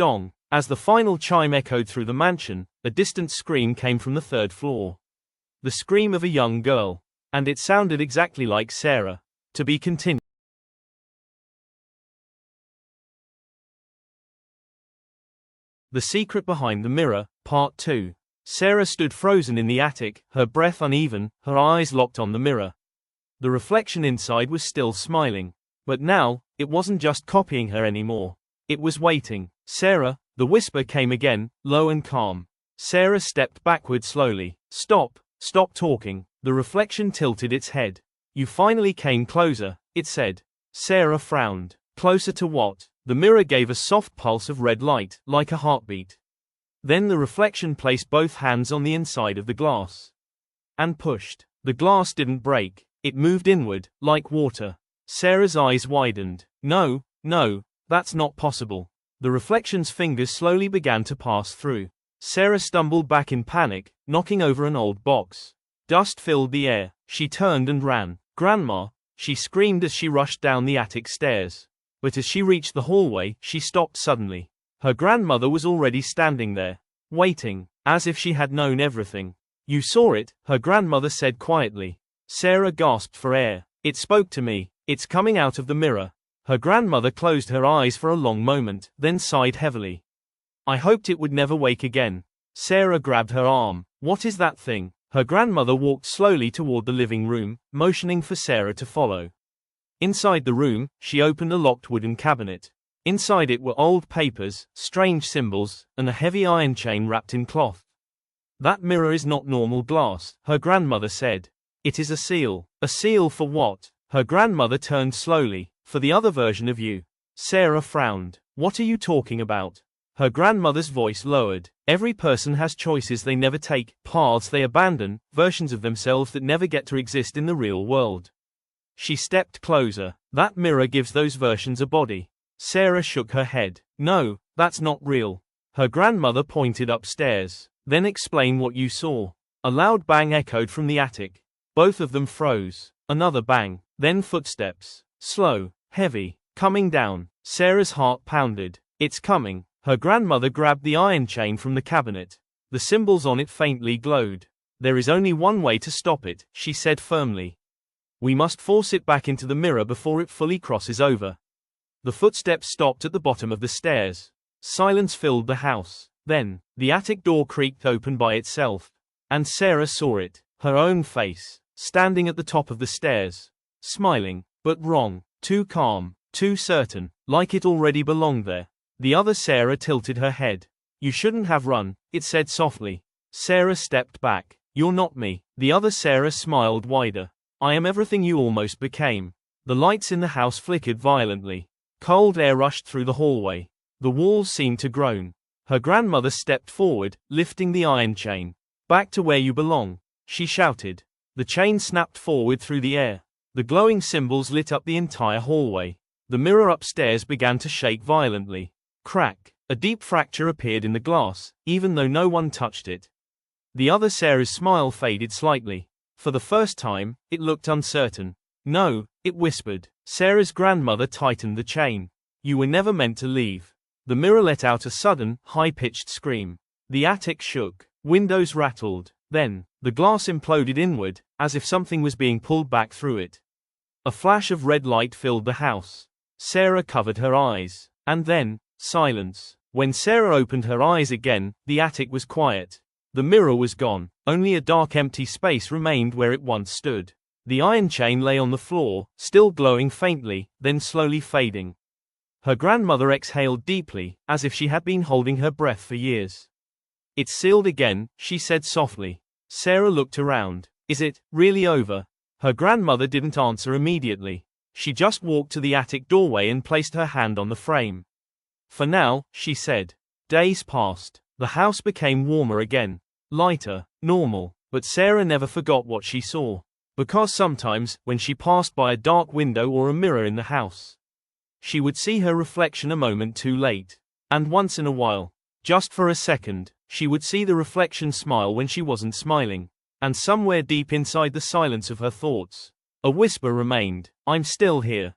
Dong. As the final chime echoed through the mansion, a distant scream came from the third floor. The scream of a young girl. And it sounded exactly like Sarah. To be continued. The Secret Behind the Mirror, Part 2. Sarah stood frozen in the attic, her breath uneven, her eyes locked on the mirror. The reflection inside was still smiling. But now, it wasn't just copying her anymore. It was waiting. Sarah, the whisper came again, low and calm. Sarah stepped backward slowly. Stop talking. The reflection tilted its head. You finally came closer, it said. Sarah frowned. Closer to what? The mirror gave a soft pulse of red light, like a heartbeat. Then the reflection placed both hands on the inside of the glass. And pushed. The glass didn't break. It moved inward, like water. Sarah's eyes widened. No, that's not possible. The reflection's fingers slowly began to pass through. Sarah stumbled back in panic, knocking over an old box. Dust filled the air. She turned and ran. Grandma, she screamed as she rushed down the attic stairs. But as she reached the hallway, she stopped suddenly. Her grandmother was already standing there, waiting, as if she had known everything. You saw it, her grandmother said quietly. Sarah gasped for air. It spoke to me. It's coming out of the mirror. Her grandmother closed her eyes for a long moment, then sighed heavily. I hoped it would never wake again. Sarah grabbed her arm. What is that thing? Her grandmother walked slowly toward the living room, motioning for Sarah to follow. Inside the room, she opened a locked wooden cabinet. Inside it were old papers, strange symbols, and a heavy iron chain wrapped in cloth. That mirror is not normal glass, her grandmother said. It is a seal. A seal for what? Her grandmother turned slowly. For the other version of you. Sarah frowned. What are you talking about? Her grandmother's voice lowered. Every person has choices they never take, paths they abandon, versions of themselves that never get to exist in the real world. She stepped closer. That mirror gives those versions a body. Sarah shook her head. No, that's not real. Her grandmother pointed upstairs. Then explain what you saw. A loud bang echoed from the attic. Both of them froze. Another bang. Then footsteps. Slow, heavy, coming down. Sarah's heart pounded. It's coming. Her grandmother grabbed the iron chain from the cabinet. The symbols on it faintly glowed. There is only one way to stop it, she said firmly. We must force it back into the mirror before it fully crosses over. The footsteps stopped at the bottom of the stairs. Silence filled the house. Then, the attic door creaked open by itself. And Sarah saw it, her own face, standing at the top of the stairs. Smiling, but wrong, too calm, too certain, like it already belonged there. The other Sarah tilted her head. You shouldn't have run, it said softly. Sarah stepped back. You're not me. The other Sarah smiled wider. I am everything you almost became. The lights in the house flickered violently. Cold air rushed through the hallway. The walls seemed to groan. Her grandmother stepped forward, lifting the iron chain. Back to where you belong, she shouted. The chain snapped forward through the air. The glowing symbols lit up the entire hallway. The mirror upstairs began to shake violently. Crack. A deep fracture appeared in the glass, even though no one touched it. The other Sarah's smile faded slightly. For the first time, it looked uncertain. No, it whispered. Sarah's grandmother tightened the chain. You were never meant to leave. The mirror let out a sudden, high-pitched scream. The attic shook. Windows rattled. Then, the glass imploded inward, as if something was being pulled back through it. A flash of red light filled the house. Sarah covered her eyes. And then, silence. When Sarah opened her eyes again, the attic was quiet. The mirror was gone. Only a dark empty space remained where it once stood. The iron chain lay on the floor, still glowing faintly, then slowly fading. Her grandmother exhaled deeply, as if she had been holding her breath for years. It's sealed again, she said softly. Sarah looked around. Is it really over? Her grandmother didn't answer immediately. She just walked to the attic doorway and placed her hand on the frame. For now, she said. Days passed. The house became warmer again. Lighter, normal, but Sarah never forgot what she saw. Because sometimes, when she passed by a dark window or a mirror in the house, she would see her reflection a moment too late. And once in a while, just for a second, she would see the reflection smile when she wasn't smiling. And somewhere deep inside the silence of her thoughts, a whisper remained. I'm still here.